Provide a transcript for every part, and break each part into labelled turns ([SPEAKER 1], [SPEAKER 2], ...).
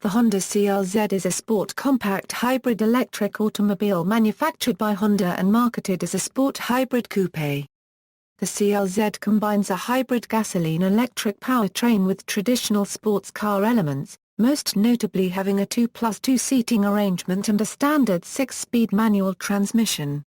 [SPEAKER 1] The Honda CR-Z is a sport compact hybrid electric automobile manufactured by Honda and marketed as a sport hybrid coupe. The CR-Z combines a hybrid gasoline-electric powertrain with traditional sports car elements, most notably having a 2+2 seating arrangement and a standard 6-speed manual transmission.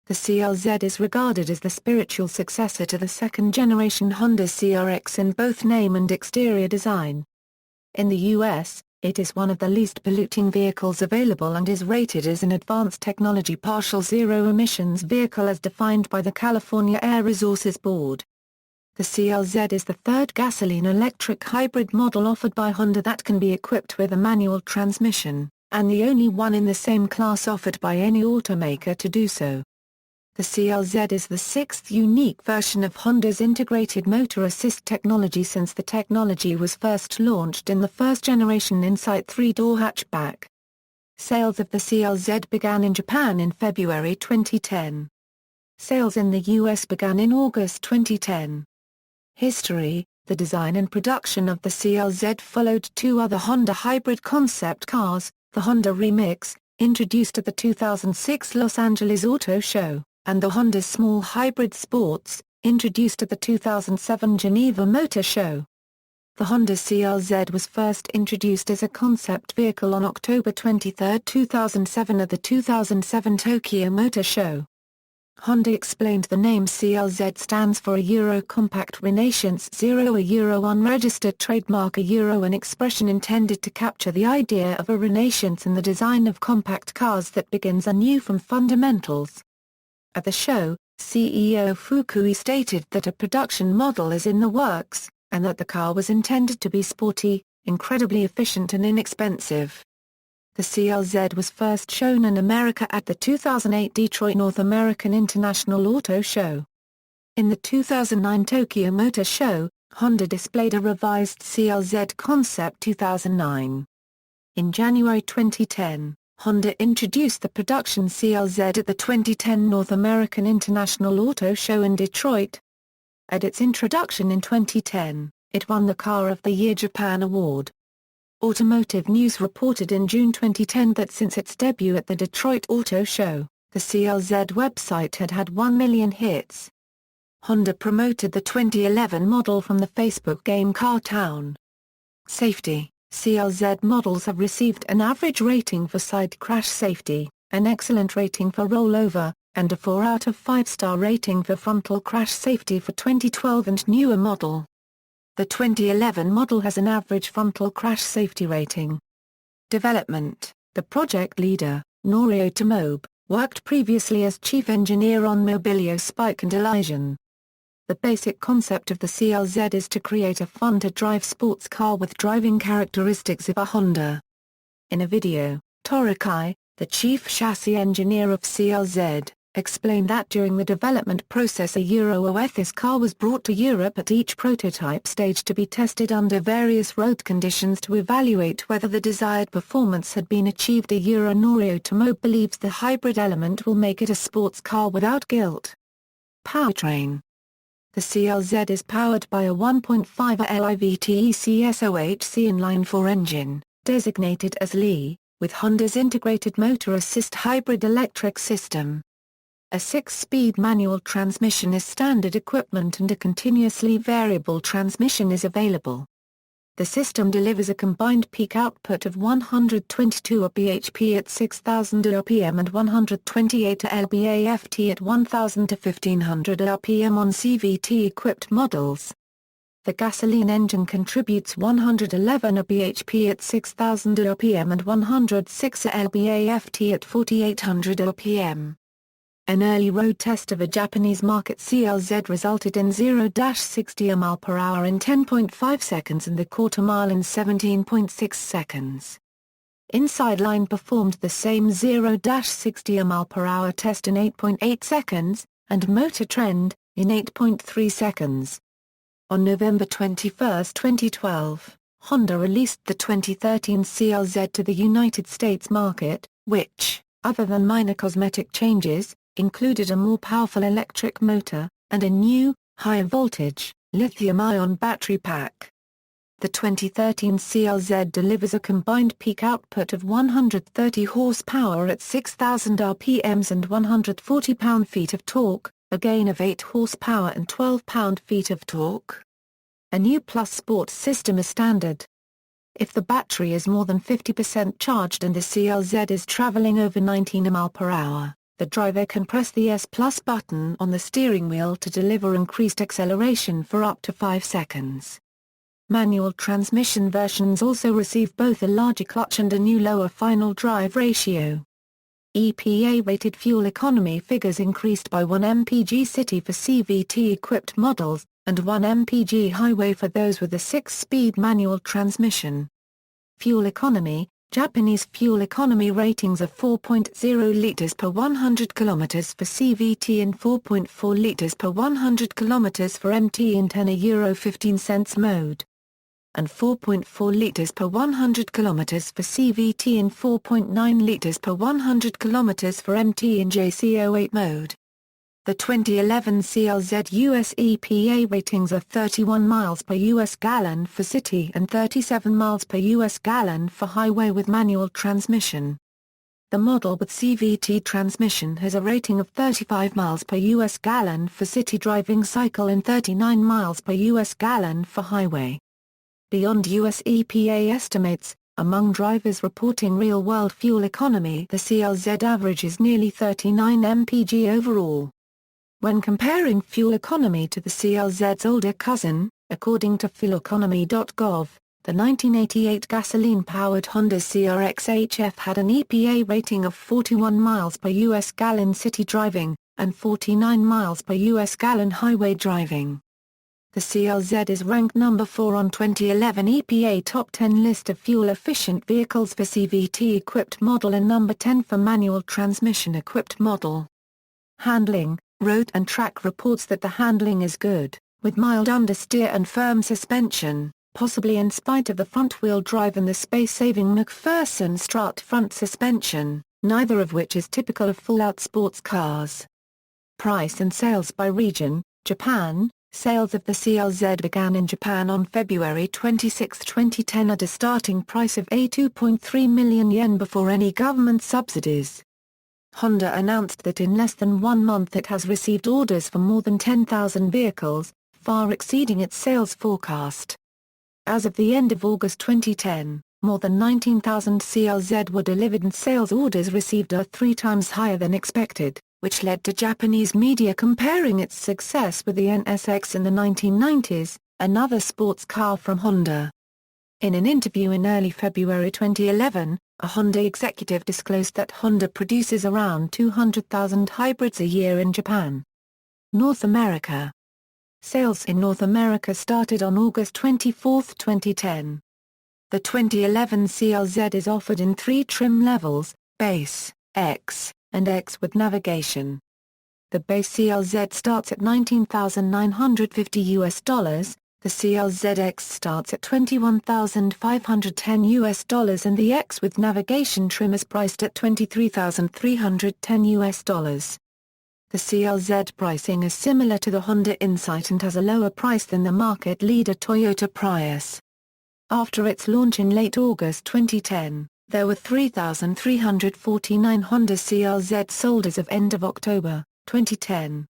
[SPEAKER 1] The CR-Z is regarded as the spiritual successor to the second-generation Honda CRX in both name and exterior design. In the U.S., it is one of the least polluting vehicles available and is rated as an advanced technology partial zero-emissions vehicle as defined by the California Air Resources Board. The CR-Z is the third gasoline-electric hybrid model offered by Honda that can be equipped with a manual transmission, and the only one in the same class offered by any automaker to do so. The CR-Z is the sixth unique version of Honda's integrated motor assist technology since the technology was first launched in the first-generation Insight three-door hatchback. Sales of the CR-Z began in Japan in February 2010. Sales in the US began in August 2010. History: the design and production of the CR-Z followed two other Honda hybrid concept cars, the Honda Remix, introduced at the 2006 Los Angeles Auto Show, and the Honda Small Hybrid Sports, introduced at the 2007 Geneva Motor Show. The Honda CR-Z was first introduced as a concept vehicle on October 23, 2007 at the 2007 Tokyo Motor Show. Honda explained the name CR-Z stands for a Euro Compact Renaissance Zero, a Euro unregistered trademark, a Euro an expression intended to capture the idea of a renaissance in the design of compact cars that begins anew from fundamentals. At the show, CEO Fukui stated that a production model is in the works, and that the car was intended to be sporty, incredibly efficient and inexpensive. The CR-Z was first shown in America at the 2008 Detroit North American International Auto Show. In the 2009 Tokyo Motor Show, Honda displayed a revised CR-Z Concept 2009. In January 2010, Honda introduced the production CR-Z at the 2010 North American International Auto Show in Detroit. At its introduction in 2010, it won the Car of the Year Japan Award. Automotive News reported in June 2010 that since its debut at the Detroit Auto Show, the CR-Z website had had 1 million hits. Honda promoted the 2011 model from the Facebook game Car Town. Safety: CR-Z models have received an average rating for side crash safety, an excellent rating for rollover, and a 4 out of 5-star rating for frontal crash safety for 2012 and newer model. The 2011 model has an average frontal crash safety rating. Development: the project leader, Norio Tomobe, worked previously as chief engineer on Mobilio Spike and Elysian. The basic concept of the CR-Z is to create a fun-to-drive sports car with driving characteristics of a Honda. In a video, Torikai, the chief chassis engineer of CR-Z, explained that during the development process a Euro OETHIS car was brought to Europe at each prototype stage to be tested under various road conditions to evaluate whether the desired performance had been achieved. A Euro Norio Tomobe believes the hybrid element will make it a sports car without guilt. Powertrain: the CR-Z is powered by a 1.5 LIVTECSOHC inline-4 engine, designated as LE, with Honda's integrated motor assist hybrid electric system. A 6-speed manual transmission is standard equipment and a continuously variable transmission is available. The system delivers a combined peak output of 122 bhp at 6,000 rpm and 128 lb-ft at 1,000 to 1,500 rpm on CVT-equipped models. The gasoline engine contributes 111 bhp at 6,000 rpm and 106 lb-ft at 4,800 rpm. An early road test of a Japanese market CR-Z resulted in 0-60 mph in 10.5 seconds and the quarter mile in 17.6 seconds. Inside Line performed the same 0-60 mph test in 8.8 seconds, and Motor Trend, in 8.3 seconds. On November 21, 2012, Honda released the 2013 CR-Z to the United States market, which, other than minor cosmetic changes, included a more powerful electric motor, and a new, higher voltage, lithium-ion battery pack. The 2013 CLZ delivers a combined peak output of 130 horsepower at 6,000 RPMs and 140 pound-feet of torque, a gain of 8 horsepower and 12 pound-feet of torque. A new Plus Sport system is standard. If the battery is more than 50% charged and the CLZ is traveling over 19 mph, the driver can press the S Plus button on the steering wheel to deliver increased acceleration for up to 5 seconds. Manual transmission versions also receive both a larger clutch and a new lower final drive ratio. EPA-rated fuel economy figures increased by 1 mpg city for CVT-equipped models, and 1 mpg highway for those with a 6-speed manual transmission. Fuel economy: Japanese fuel economy ratings of 4.0 liters per 100 km for CVT and 4.4 liters per 100 km for MT in €10.15 mode, and 4.4 liters per 100 km for CVT and 4.9 liters per 100 km for MT in JC08 mode. The 2011 CLZ US EPA ratings are 31 miles per US gallon for city and 37 miles per US gallon for highway with manual transmission. The model with CVT transmission has a rating of 35 miles per US gallon for city driving cycle and 39 miles per US gallon for highway. Beyond US EPA estimates, among drivers reporting real-world fuel economy, the CLZ averages nearly 39 mpg overall. When comparing fuel economy to the CLZ's older cousin, according to fueleconomy.gov, the 1988 gasoline-powered Honda CRX-HF had an EPA rating of 41 miles per US gallon city driving, and 49 miles per US gallon highway driving. The CLZ is ranked number 4 on 2011 EPA Top 10 list of fuel-efficient vehicles for CVT-equipped model and number 10 for manual transmission-equipped model. Handling: Road and Track reports that the handling is good, with mild understeer and firm suspension, possibly in spite of the front-wheel drive and the space-saving McPherson strut front suspension, neither of which is typical of full-out sports cars. Price and sales by region: Japan. Sales of the CLZ began in Japan on February 26, 2010 at a starting price of $2.3 million before any government subsidies. Honda announced that in less than 1 month it has received orders for more than 10,000 vehicles, far exceeding its sales forecast. As of the end of August 2010, more than 19,000 CLZ were delivered and sales orders received are 3 times higher than expected, which led to Japanese media comparing its success with the NSX in the 1990s, another sports car from Honda. In an interview in early February 2011, a Honda executive disclosed that Honda produces around 200,000 hybrids a year in Japan. North America. Sales in North America started on August 24, 2010. The 2011 CLZ is offered in 3 trim levels: Base, X, and X with navigation. The base CLZ starts at $19,950, the CLZX starts at $21,510 and the X with navigation trim is priced at $23,310. The CLZ pricing is similar to the Honda Insight and has a lower price than the market leader Toyota Prius. After its launch in late August 2010, there were 3,349 Honda CLZ sold as of end of October 2010.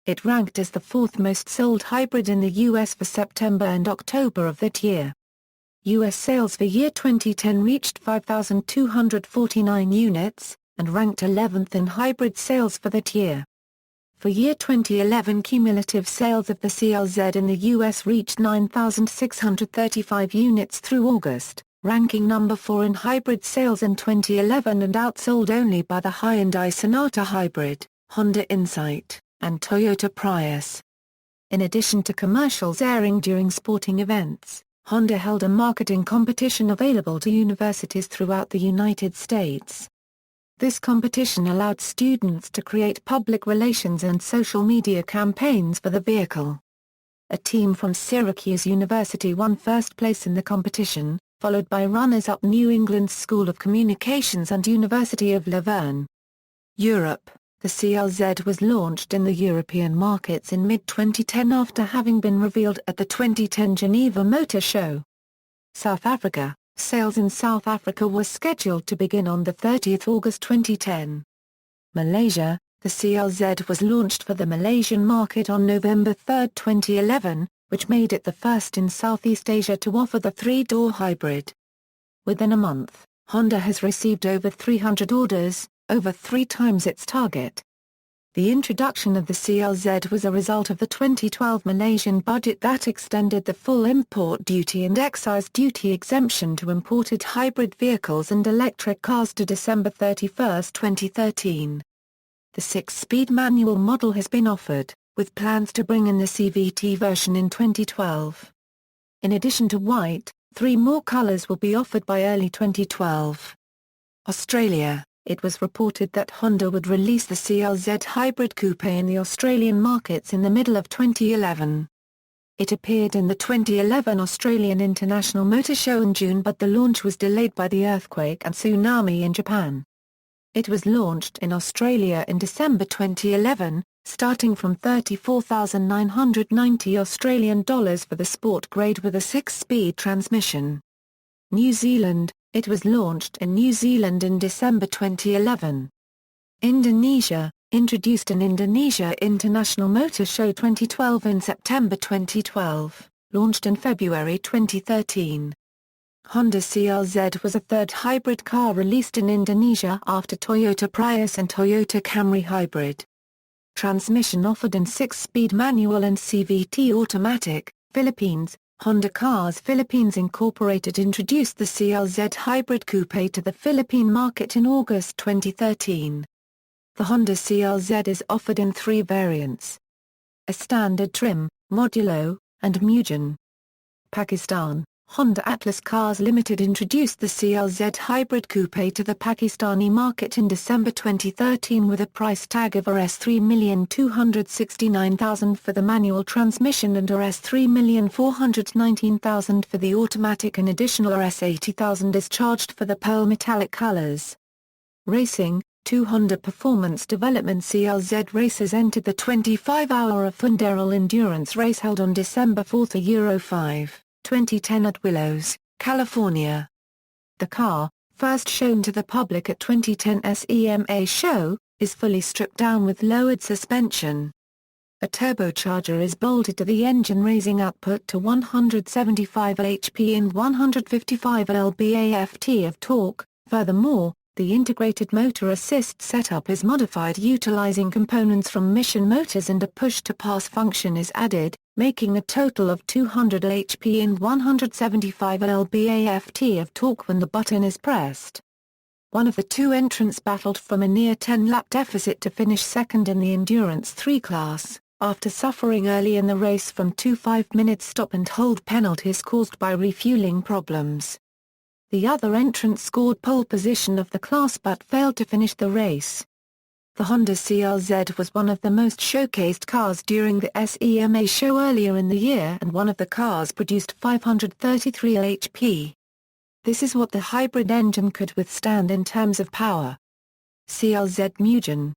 [SPEAKER 1] It ranked as the 4th most sold hybrid in the U.S. for September and October of that year. U.S. sales for year 2010 reached 5,249 units, and ranked 11th in hybrid sales for that year. For year 2011, cumulative sales of the CLZ in the U.S. reached 9,635 units through August, ranking number 4 in hybrid sales in 2011 and outsold only by the Hyundai Sonata Hybrid, Honda Insight, and Toyota Prius. In addition to commercials airing during sporting events, Honda held a marketing competition available to universities throughout the United States. This competition allowed students to create public relations and social media campaigns for the vehicle. A team from Syracuse University won first place in the competition, followed by runners-up New England's School of Communications and University of Laverne. Europe. The CLZ was launched in the European markets in mid-2010 after having been revealed at the 2010 Geneva Motor Show. South Africa. Sales in South Africa were scheduled to begin on 30 August 2010. Malaysia. The CLZ was launched for the Malaysian market on November 3, 2011, which made it the first in Southeast Asia to offer the three-door hybrid. Within a month, Honda has received over 300 orders, over 3 times its target. The introduction of the CLZ was a result of the 2012 Malaysian budget that extended the full import duty and excise duty exemption to imported hybrid vehicles and electric cars to December 31, 2013. The 6-speed manual model has been offered, with plans to bring in the CVT version in 2012. In addition to white, 3 more colors will be offered by early 2012. Australia. It was reported that Honda would release the CLZ Hybrid Coupe in the Australian markets in the middle of 2011. It appeared in the 2011 Australian International Motor Show in June, but the launch was delayed by the earthquake and tsunami in Japan. It was launched in Australia in December 2011, starting from $34,990 Australian dollars for the sport grade with a 6-speed transmission. New Zealand. It was launched in New Zealand in December 2011. Indonesia. Introduced in Indonesia International Motor Show 2012 in September 2012, launched in February 2013. Honda CLZ was a third hybrid car released in Indonesia after Toyota Prius and Toyota Camry Hybrid. Transmission offered in 6-speed manual and CVT automatic. Philippines. Honda Cars Philippines Incorporated introduced the CLZ Hybrid Coupe to the Philippine market in August 2013. The Honda CLZ is offered in 3 variants: a standard trim, modulo, and Mugen. Pakistan. Honda Atlas Cars Limited introduced the CLZ Hybrid Coupe to the Pakistani market in December 2013 with a price tag of Rs 3,269,000 for the manual transmission and Rs 3,419,000 for the automatic, and additional Rs 80,000 is charged for the pearl metallic colors. Racing. 2 Honda Performance Development CLZ racers entered the 25-hour Funderel Endurance race held on December 4, Euro 5. 2010 at Willows, California. The car, first shown to the public at 2010 SEMA show, is fully stripped down with lowered suspension. A turbocharger is bolted to the engine, raising output to 175 HP and 155 lb-ft of torque. Furthermore, the integrated motor assist setup is modified utilizing components from Mission Motors, and a push-to-pass function is added, making a total of 200 HP and 175 lb-ft of torque when the button is pressed. One of the 2 entrants battled from a near 10-lap deficit to finish second in the Endurance 3 class, after suffering early in the race from 2 5-minute stop-and-hold penalties caused by refueling problems. The other entrant scored pole position of the class but failed to finish the race. The Honda CLZ was one of the most showcased cars during the SEMA show earlier in the year, and one of the cars produced 533 HP. This is what the hybrid engine could withstand in terms of power. CLZ Mugen.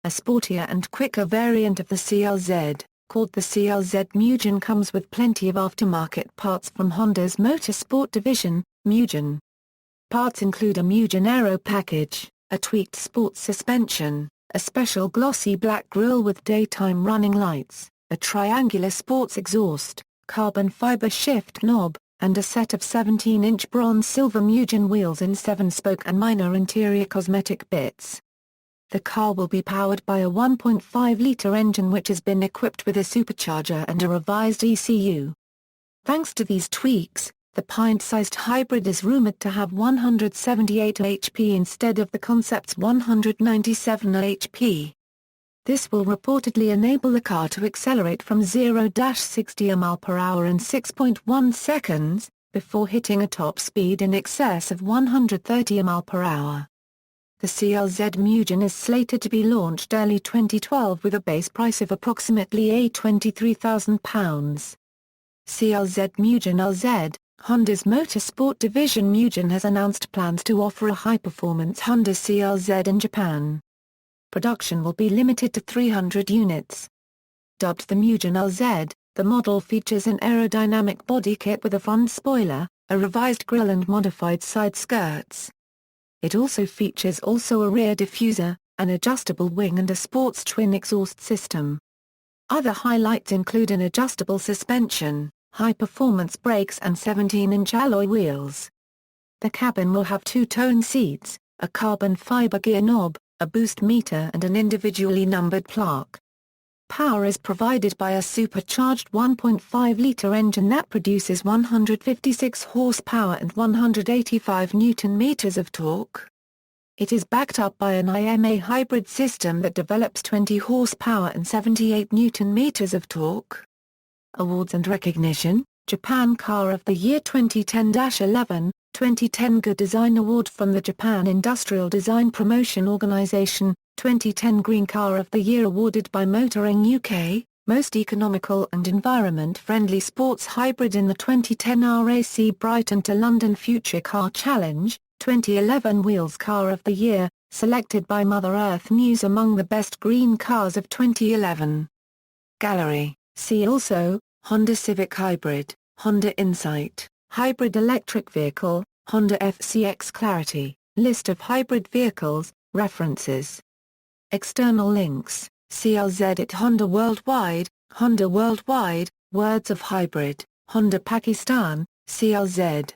[SPEAKER 1] A sportier and quicker variant of the CLZ, called the CLZ Mugen, comes with plenty of aftermarket parts from Honda's motorsport division, Mugen. Parts include a Mugen Aero package, a tweaked sports suspension, a special glossy black grille with daytime running lights, a triangular sports exhaust, carbon fiber shift knob, and a set of 17-inch bronze-silver Mugen wheels in 7-spoke and minor interior cosmetic bits. The car will be powered by a 1.5-liter engine which has been equipped with a supercharger and a revised ECU. Thanks to these tweaks, the pint-sized hybrid is rumored to have 178 HP instead of the concept's 197 HP. This will reportedly enable the car to accelerate from 0-60 mph in 6.1 seconds, before hitting a top speed in excess of 130 mph. The CLZ Mugen is slated to be launched early 2012 with a base price of approximately £23,000. CLZ Mugen LZ. Honda's motorsport division Mugen has announced plans to offer a high-performance Honda CLZ in Japan. Production will be limited to 300 units. Dubbed the Mugen LZ, the model features an aerodynamic body kit with a front spoiler, a revised grille and modified side skirts. It also features a rear diffuser, an adjustable wing and a sports twin exhaust system. Other highlights include an adjustable suspension, high-performance brakes and 17-inch alloy wheels. The cabin will have two-tone seats, a carbon fiber gear knob, a boost meter and an individually numbered plaque. Power is provided by a supercharged 1.5-liter engine that produces 156 horsepower and 185 newton-meters of torque. It is backed up by an IMA hybrid system that develops 20 horsepower and 78 newton-meters of torque. Awards and recognition: Japan Car of the Year 2010-11, 2010 Good Design Award from the Japan Industrial Design Promotion Organization, 2010 Green Car of the Year awarded by Motoring UK, Most Economical and Environment-Friendly Sports Hybrid in the 2010 RAC Brighton to London Future Car Challenge, 2011 Wheels Car of the Year, selected by Mother Earth News among the best green cars of 2011. Gallery. See also, Honda Civic Hybrid, Honda Insight, Hybrid Electric Vehicle, Honda FCX Clarity, List of hybrid vehicles, references. External links, CLZ at Honda Worldwide, Words of Hybrid, Honda Pakistan, CLZ.